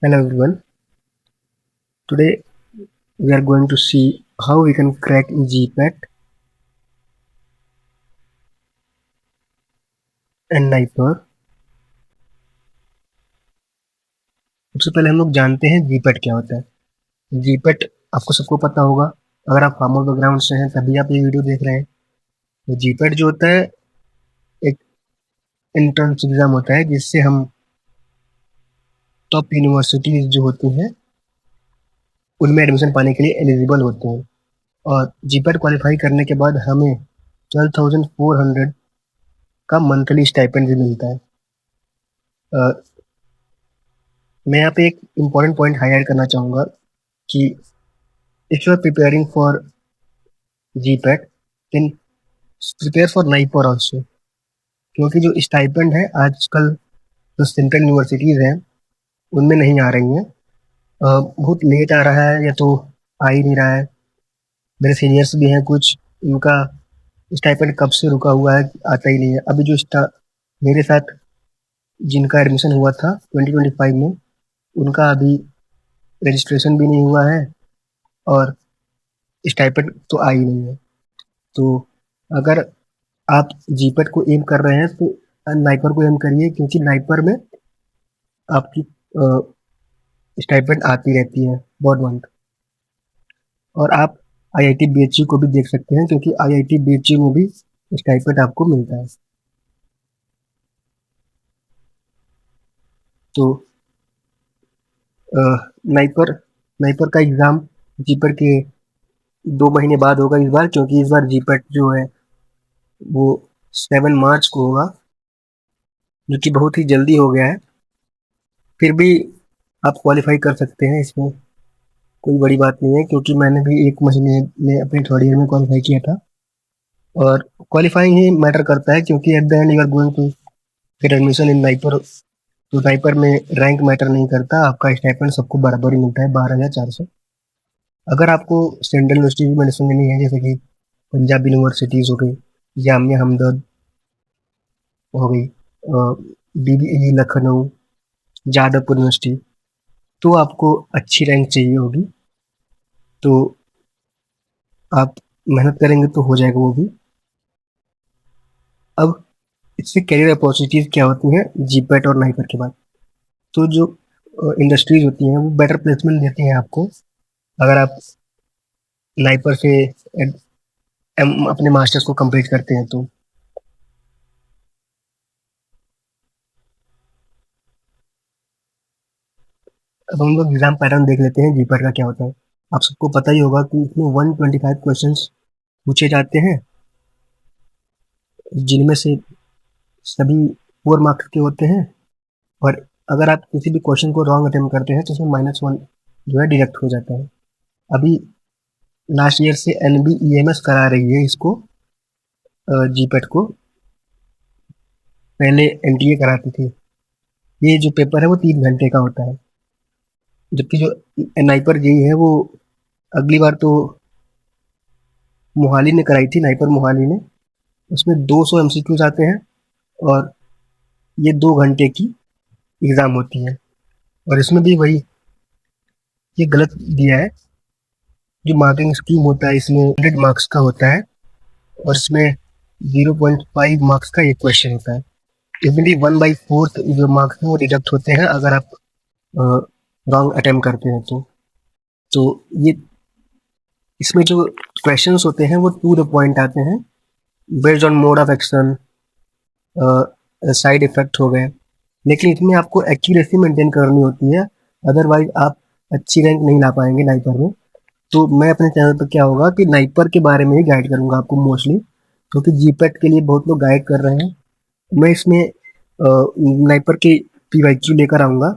Hello everyone. Today we are going to see how we can crack GPAT and NIPER. सबसे पहले हम लोग जानते हैं जीपैट क्या होता है। जीपैट आपको सबको पता होगा। अगर आप फार्मर बैकग्राउंड से हैं तभी आप ये वीडियो देख रहे हैं। तो जीपैट जो होता है एक एंट्रेंस एग्जाम होता है जिससे हम टॉप यूनिवर्सिटीज जो होती हैं उनमें एडमिशन पाने के लिए एलिजिबल होते हैं। और जीपैट क्वालिफाई करने के बाद हमें 12,400 का मंथली स्टाइपेंड भी मिलता है। मैं यहाँ पे एक इम्पॉर्टेंट पॉइंट हाईलाइट करना चाहूँगा कि if you are preparing for GPAT then prepare for NIPER also, क्योंकि जो स्टाइपेंड है आजकल जो सेंट्रल यूनिवर्सिटीज़ हैं उनमें नहीं आ रही हैं। बहुत लेट आ रहा है या तो आ ही नहीं रहा है। मेरे सीनियर्स भी हैं कुछ, उनका स्टाइपेंड कब से रुका हुआ है, आता ही नहीं है। अभी जो मेरे साथ जिनका एडमिशन हुआ था 2025 में, उनका अभी रजिस्ट्रेशन भी नहीं हुआ है और स्टाइपेंड तो आ ही नहीं है। तो अगर आप जीपैट को एम कर रहे हैं तो नाइपर को एम करिए, क्योंकि नाइपर में आपकी स्टाइपेंड आती रहती है बहुत मंथ। और आप आईआईटी बीएचयू को भी देख सकते हैं, क्योंकि आईआईटी बीएचयू में भी स्टाइपेंड आपको मिलता है। तो नाइपर नाइपर का एग्ज़ाम जीपैट के 2 महीने बाद होगा इस बार, क्योंकि इस बार जीपैट जो है वो 7 मार्च को होगा, जो कि बहुत ही जल्दी हो गया है। फिर भी आप क्वालिफाई कर सकते हैं, इसमें कोई बड़ी बात नहीं है, क्योंकि मैंने भी 1 महीने में अपने थर्ड ईयर में क्वालिफाई किया था। और क्वालिफाइंग ही मैटर करता है, क्योंकि at the end you are going to get admission in NIPER. तो नाइपर में रैंक मैटर नहीं करता, आपका स्टाइपेंड सबको बराबर ही मिलता है 12,400। अगर आपको सेंट्रल यूनिवर्सिटी में एडमिशन लेनी है, जैसे कि पंजाब यूनिवर्सिटीज़ हो गई, जामिया हमदर्द हो गई, बीबीई लखनऊ, जादवपुर यूनिवर्सिटी, तो आपको अच्छी रैंक चाहिए होगी। तो आप मेहनत करेंगे तो हो जाएगा वो भी। अब इससे करियर अपॉर्चुनिटीज़ क्या होती हैं जीपैट और नाइपर के बाद। तो जो इंडस्ट्रीज होती हैं वो बेटर प्लेसमेंट देती हैं आपको, अगर आप नाइपर से अपने मास्टर्स को कंप्लीट करते हैं तो। अब हम लोग एग्जाम पैटर्न देख लेते हैं जीपैट का क्या होता है। आप सबको पता ही होगा कि इसमें 125 क्वेश्चंस पूछे जाते हैं, जिनमें से सभी 4 मार्क्स के होते हैं। और अगर आप किसी भी क्वेश्चन को रॉन्ग अटेम्प्ट करते हैं तो उसमें -1 जो है डिडक्ट हो जाता है। अभी लास्ट ईयर से NBEMS करा रही है इसको, जीपैट को। पहले NTA कराती थी। ये जो पेपर है वो 3 घंटे का होता है, जबकि जो नाइपर जेई है वो अगली बार तो मोहाली ने कराई थी, नाइपर मोहाली ने। उसमें 200 MCQs आते हैं और ये 2 घंटे की एग्ज़ाम होती है। और इसमें भी वही ये गलत दिया है। जो मार्किंग स्कीम होता है इसमें 100 मार्क्स का होता है, और इसमें 0.5 मार्क्स का एक क्वेश्चन होता है। इसमें 1/4 जो मार्क्स हैं वो डिडक्ट होते हैं अगर आप रॉन्ग अटेम्प्ट करते हैं तो ये इसमें जो क्वेश्चंस होते हैं वो टू द पॉइंट आते हैं, based on mode of action, side effect हो गए। लेकिन इसमें आपको एक्यूरेसी मेंटेन करनी होती है, अदरवाइज आप अच्छी रैंक नहीं ला पाएंगे नाइपर में। तो मैं अपने चैनल पर क्या होगा कि नाइपर के बारे में ही गाइड करूंगा आपको मोस्टली, क्योंकि जीपैट के लिए बहुत लोग गाइड कर रहे हैं। मैं इसमें नाइपर के PYQ लेकर आऊँगा,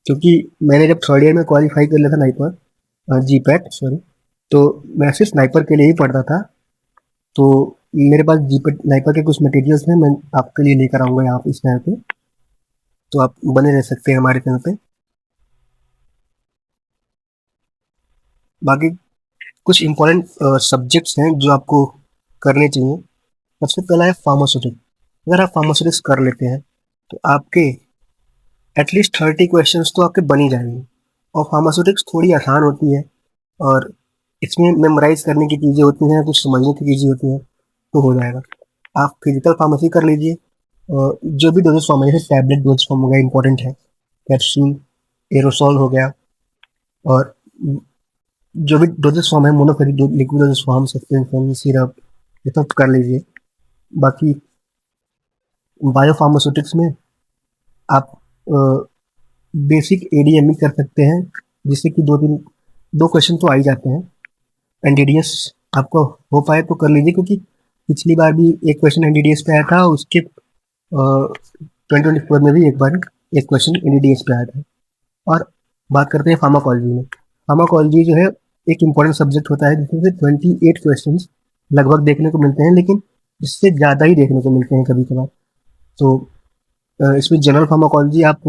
क्योंकि मैंने जब थर्ड ईयर में क्वालिफाई कर लिया था नाइपर जीपैट सॉरी, तो मैं सिर्फ नाइपर के लिए ही पढ़ता था। तो मेरे पास जीपैट नाइपर के कुछ मटेरियल्स हैं, मैं आपके लिए लेकर आऊँगा यहाँ पे इस चैनल पे। तो आप बने रह सकते हैं हमारे चैनल पे। बाकी कुछ इम्पोर्टेंट सब्जेक्ट्स हैं जो आपको करने चाहिए। सबसे पहला है फार्मास्यूटिक्स। अगर आप फार्मास्यूटिक्स कर लेते हैं तो आपके एटलीस्ट 30 क्वेश्चंस तो आपके बन ही जाएंगे। और फार्मास्यूटिक्स थोड़ी आसान होती है और इसमें मेमोराइज करने की चीज़ें होती हैं, कुछ समझने की चीज़ें होती हैं, तो हो जाएगा। आप फिजिकल फार्मेसी कर लीजिए। जो भी डोजेस फॉर्म है, जैसे टैबलेट डोज फॉर्म हो गया, इंपॉर्टेंट है। कैप्सूल, एरोसॉल हो गया, और जो भी डोजेस फॉर्म है, monophasic liquid dosage form, suspension, syrup, ये सब कर लीजिए। बाकी बायो फार्मास्यूटिक्स में आप बेसिक एडीएमई कर सकते हैं, जिससे कि दो क्वेश्चन तो आ ही जाते हैं। एनडीडीएस आपको हो पाए तो कर लीजिए, क्योंकि पिछली बार भी एक क्वेश्चन एनडीडीएस पे आया था। उसके 2024 में भी एक बार एक क्वेश्चन एनडीडीएस पे आया था। और बात करते हैं फार्माकोलॉजी में। फार्माकोलॉजी जो है एक इम्पॉर्टेंट सब्जेक्ट होता है, जिसमें से 28 क्वेश्चन लगभग देखने को मिलते हैं, लेकिन इससे ज़्यादा ही देखने को मिलते हैं कभी कभार। तो इसमें जनरल फार्माकोलॉजी आप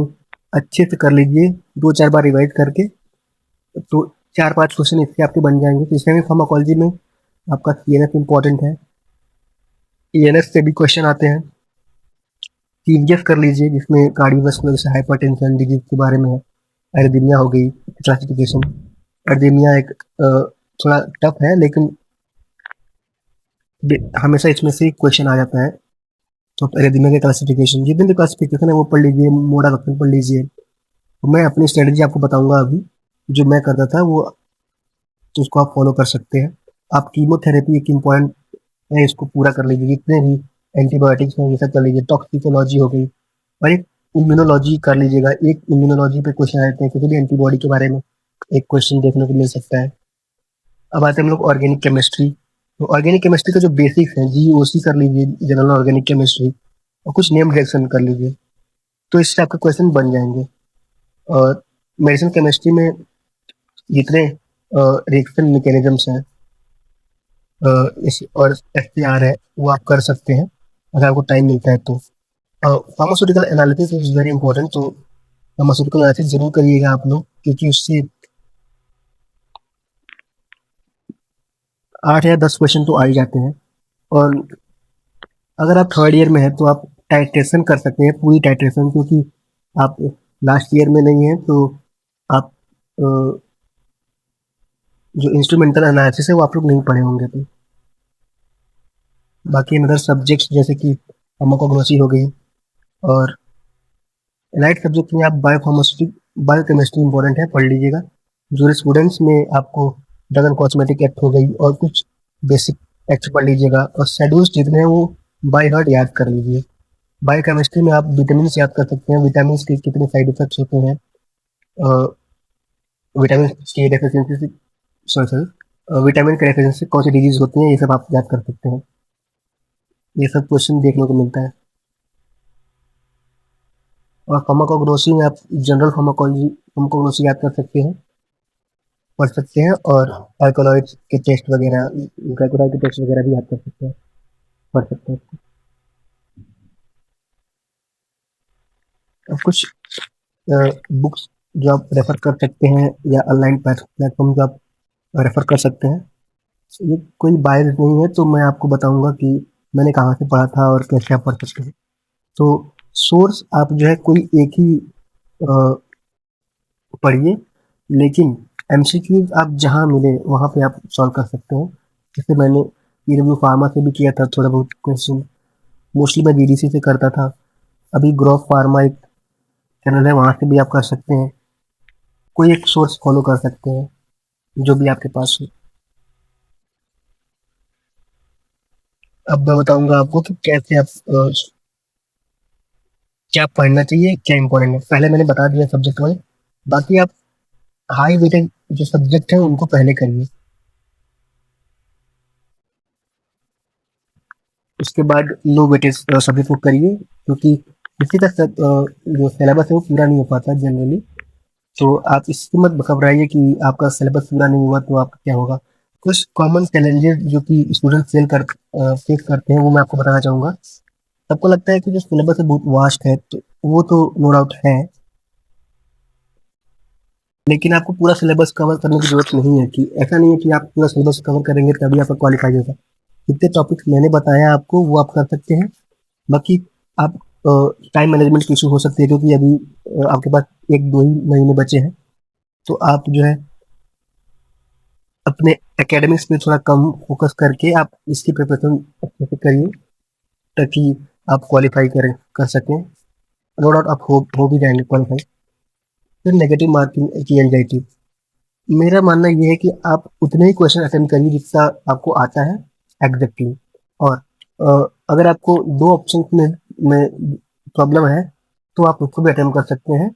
अच्छे से कर लीजिए, 2-4 बार रिवाइज करके, तो 4-5 क्वेश्चन इससे आपके बन जाएंगे। तो इसमें फार्माकोलॉजी में आपका सीएनएस इम्पॉर्टेंट है, ईएनएस से भी क्वेश्चन आते हैं। सीजीएफ कर लीजिए, जिसमें कार्डियोवास्कुलर जैसे हाइपरटेंशन डिजीज के बारे में है। एरिथमिया हो गई, क्लासिफिकेशन। एरिथमिया एक थोड़ा टफ है, लेकिन हमेशा इसमें से क्वेश्चन आ जाता है। तो एरिथमिया के क्लासिफिकेशन, जितने भी क्लासिफिकेशन है वो पढ़ लीजिए, मोड ऑफ एक्शन पढ़ लीजिए। तो मैं अपनी स्ट्रेटजी आपको बताऊंगा अभी, जो मैं करता था वो, तो उसको आप फॉलो कर सकते हैं। आप कीमोथेरेपी एक इम्पॉर्टेंट है, इसको पूरा कर लीजिए। जितने भी एंटीबायोटिक्स हैं ये सब कर लीजिए। टॉक्सिकोलॉजी हो गई, और एक इम्यूनोलॉजी कर लीजिएगा। एक इम्यूनोलॉजी पे क्वेश्चन आते हैं, किसी भी एंटीबॉडी के बारे में एक क्वेश्चन देखने को मिल सकता है। अब आते हैं हम लोग ऑर्गेनिक केमिस्ट्री। तो ऑर्गेनिक केमिस्ट्री का जो बेसिक्स है, जीओसी कर लीजिए, जनरल ऑर्गेनिक केमिस्ट्री, और कुछ नेम रिएक्शन कर लीजिए, तो इससे आपके क्वेश्चन बन जाएंगे। और मेडिसिन केमिस्ट्री में जितने रिएक्शन मैकेनिज्म्स हैं और एफटीआर है, वो आप कर सकते हैं अगर आपको टाइम मिलता है तो। Pharmaceutical analysis is very important, तो फार्मास्यूटिकल एनालिसिस जरूर करिएगा आप लोग, क्योंकि उससे 8 या 10 क्वेश्चन तो आ ही जाते हैं। और अगर आप थर्ड ईयर में हैं तो आप टाइट्रेशन कर सकते हैं, पूरी टाइट्रेशन, क्योंकि आप लास्ट ईयर में नहीं हैं। तो आप जो इंस्ट्रूमेंटल एनालिसिस है वो आप लोग नहीं पढ़े होंगे। तो बाकी अदर सब्जेक्ट्स जैसे कि फार्माकोग्नोसी हो गई, और लाइट सब्जेक्ट में आप बायोकेमिस्ट्री इंपॉर्टेंट है, पढ़ लीजिएगा। जो स्टूडेंट्स में आपको ड्रग एंड कॉस्मेटिक एक्ट हो गई, और कुछ बेसिक एक्ट पढ़ लीजिएगा। और शेड्यूल्स जितने हैं वो बाय हार्ट याद कर लीजिए। बायोकेमिस्ट्री में आप विटामिन याद कर सकते हैं, विटामिन के कितने साइड इफेक्ट्स होते हैं, विटामिन की डेफिशिएंसी से, सॉरी विटामिन के डेफिशिएंसी से कौन सी डिजीज होती हैं, ये सब आप याद कर सकते हैं। ये सब क्वेश्चन देखने को मिलता है। और फार्माकोग्नोसी में आप जनरल फार्माकोग्नोसी याद कर सकते हैं, पढ़ सकते हैं। और अल्कोलॉइड्स के टेस्ट वगैरह, ग्लाइकोलाइड के टेस्ट वगैरह भी याद कर सकते हैं, पढ़ सकते हैं। अब कुछ बुक्स जो आप रेफर कर सकते हैं, या ऑनलाइन प्लेटफॉर्म जो आप रेफर कर सकते हैं। ये कोई बायस नहीं है, तो मैं आपको बताऊंगा कि मैंने कहाँ से पढ़ा था और कैसे आप पढ़ सकते हैं। तो सोर्स आप जो है कोई एक ही पढ़िए, लेकिन एमसीक्यूज आप जहाँ मिले वहाँ पे आप सॉल्व कर सकते हैं। जैसे मैंने पीडब्ल्यू फार्मा से भी किया था थोड़ा बहुत क्वेश्चन, मोस्टली मैं जीडीसी से करता था। अभी ग्रोथ फार्मा एक चैनल है, वहाँ से भी आप कर सकते हैं। कोई एक सोर्स फॉलो कर सकते हैं जो भी आपके पास हो। अब मैं बताऊंगा आपको कि कैसे आप क्या पढ़ना चाहिए, क्या इंपॉर्टेंट है। पहले मैंने बता दिया सब्जेक्ट वाइज, बाकी आप हाई वेटेज जो सब्जेक्ट है उनको पहले करिए, उसके बाद लो वेटेज सब्जेक्ट को करिए, क्योंकि किसी का जो सिलेबस है वो पूरा नहीं हो पाता जनरली। तो आप इसकी मत घबराइए कि आपका सिलेबस पूरा नहीं हुआ तो आपका क्या होगा। कुछ कॉमन चैलेंजेस जो कि स्टूडेंट फेस करते हैं, वो मैं आपको बताना चाहूँगा। सबको लगता है कि जो सिलेबस है बहुत वास्ट है, तो वो तो नो डाउट है, लेकिन आपको पूरा सिलेबस कवर करने की जरूरत नहीं है। कि ऐसा नहीं है कि आप पूरा सिलेबस कवर करेंगे तभी आपका क्वालिफाई होगा। जितने टॉपिक्स मैंने बताया आपको वो आप कर सकते हैं। बाकी आप टाइम मैनेजमेंट की इशू हो सकती है, क्योंकि अभी आपके पास 1-2 ही महीने बचे हैं, तो आप जो है अपने एकेडमिक्स पे थोड़ा कम फोकस करके आप इसकी प्रिपरेशन अच्छे से करिए, ताकि आप क्वालिफाई कर सकें। नो डाउट आप हो भी जाएंगे क्वालिफाई। फिर नेगेटिव मार्किंग की एंजाइटी, मेरा मानना ये है कि आप उतने ही क्वेश्चन अटेम्प्ट करिए जितना आपको आता है एग्जैक्टली। और अगर आपको 2 ऑप्शन में प्रॉब्लम है, तो आप उसको भी अटेम्प्ट कर सकते हैं।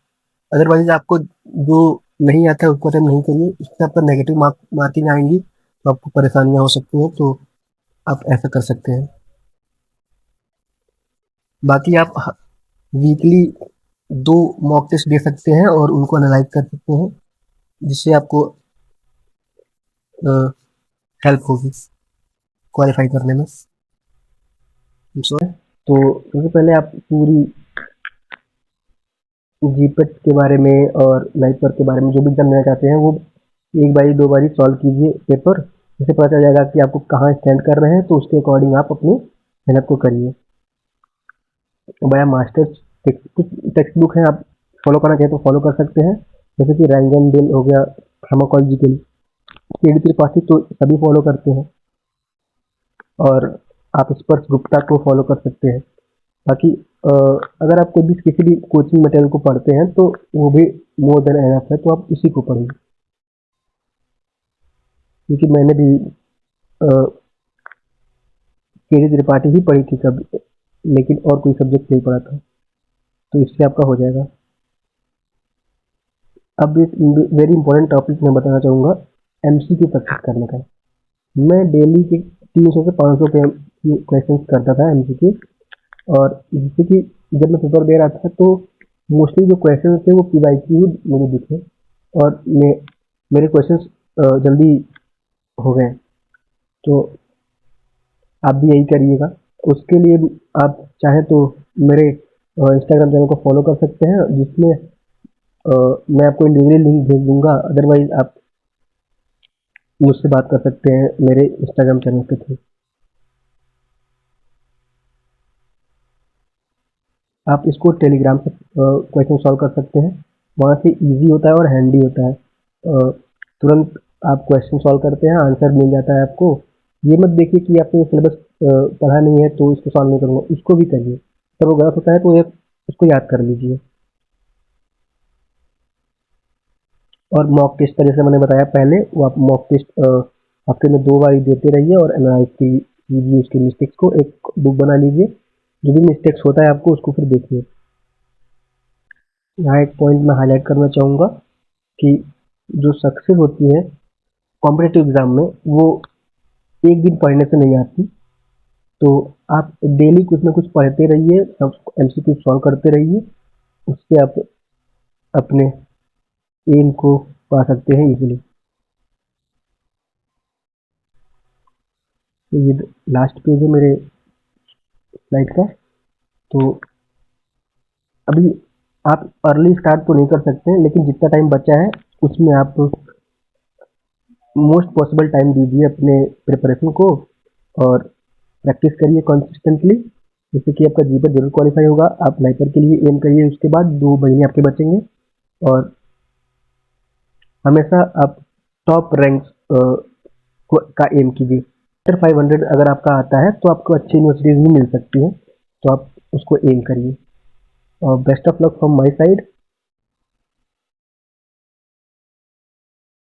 अदरवाइज आपको जो नहीं आता है उसको अटेम्प्ट नहीं करिए, इससे आपका नेगेटिव मार्किंग आएंगी, तो आपको परेशानियां हो सकती हैं, तो आप ऐसा कर सकते हैं। बाकी आप वीकली 2 मॉक टेस्ट दे सकते हैं और उनको एनालाइज कर सकते हैं, जिससे आपको हेल्प होगी क्वालिफाई करने में। सॉरी। तो सबसे पहले आप पूरी जीपेट के बारे में और नाइपर के बारे में जो भी जानना चाहते हैं, वो एक बारी 2 बारी सॉल्व कीजिए पेपर, जिससे पता चल जाएगा कि आपको कहाँ स्टैंड कर रहे हैं, तो उसके अकॉर्डिंग आप अपनी मेहनत को करिए। बाया मास्टर्स कुछ टेक्स्ट बुक हैं, आप फॉलो करना चाहें तो फॉलो कर सकते हैं, जैसे कि रैंगनडेल हो गया, फार्माकोलॉजिकल, केडी त्रिपाठी तो सभी फॉलो करते हैं, और आप स्पर्श गुप्ता को फॉलो कर सकते हैं। बाकी अगर आप कोई भी किसी भी कोचिंग मटेरियल को पढ़ते हैं, तो वो भी मोर देन एनफ है, तो आप इसी को पढ़िए। क्योंकि मैंने भी केडी त्रिपाठी ही पढ़ी थी कभी, लेकिन और कोई सब्जेक्ट नहीं पढ़ा था, तो इससे आपका हो जाएगा। अब एक वेरी इंपॉर्टेंट टॉपिक मैं बताना चाहूँगा, एमसीक्यू प्रैक्टिस करने का। मैं डेली के 300 से 500 पे क्वेश्चन करता था एमसीक्यू, और जिससे कि जब मैं पेपर दे रहा था, तो मोस्टली जो क्वेश्चन थे वो पीवाईक्यू मुझे दिखे, और मेरे क्वेश्चंस जल्दी हो गए। तो आप भी यही करिएगा। उसके लिए आप चाहें तो मेरे इंस्टाग्राम चैनल को फॉलो कर सकते हैं, जिसमें मैं आपको इंडिविजुअल लिंक भेज दूंगा। अदरवाइज आप मुझसे बात कर सकते हैं मेरे इंस्टाग्राम चैनल के थ्रू। आप इसको टेलीग्राम से क्वेश्चन सॉल्व कर सकते हैं, वहाँ से इजी होता है और हैंडी होता है। तुरंत आप क्वेश्चन सॉल्व करते हैं, आंसर मिल जाता है आपको। ये मत देखिए कि आपने सिलेबस पढ़ा नहीं है तो इसको सॉल्व नहीं करूँगा, इसको भी करिए। जब वो गलत होता है तो इसको याद कर लीजिए। और मॉक टेस्ट का जैसे मैंने बताया पहले, वो आप मॉक टेस्ट हफ्ते में 2 बार देते रहिए, और एनालाइज कीजिए उसके मिस्टेक्स को, एक बुक बना लीजिए, जो भी मिस्टेक्स होता है आपको उसको फिर देखिए। यहाँ एक पॉइंट मैं हाईलाइट करना चाहूँगा कि जो सक्सेस होती है कॉम्पिटिटिव एग्जाम में, वो एक दिन पढ़ने से नहीं आती। तो आप डेली कुछ ना कुछ पढ़ते रहिए, सब एमसीक्यू सॉल्व करते रहिए, उससे आप अपने एम को पा सकते हैं इजीली। तो ये लास्ट पेज है मेरे स्लाइड का। तो अभी आप अर्ली स्टार्ट तो नहीं कर सकते हैं, लेकिन जितना टाइम बचा है उसमें आप मोस्ट पॉसिबल टाइम दीजिए अपने प्रिपरेशन को, और प्रैक्टिस करिए कंसिस्टेंटली, जिससे कि आपका जीपीएट जरूर क्वालिफाई होगा। आप नाइपर के लिए एम करिए, उसके बाद 2 महीने आपके बचेंगे, और हमेशा आप टॉप रैंक का एम कीजिए। 500 अगर आपका आता है तो आपको अच्छी यूनिवर्सिटीज भी मिल सकती हैं, तो आप उसको एम करिए। और best of luck from my side.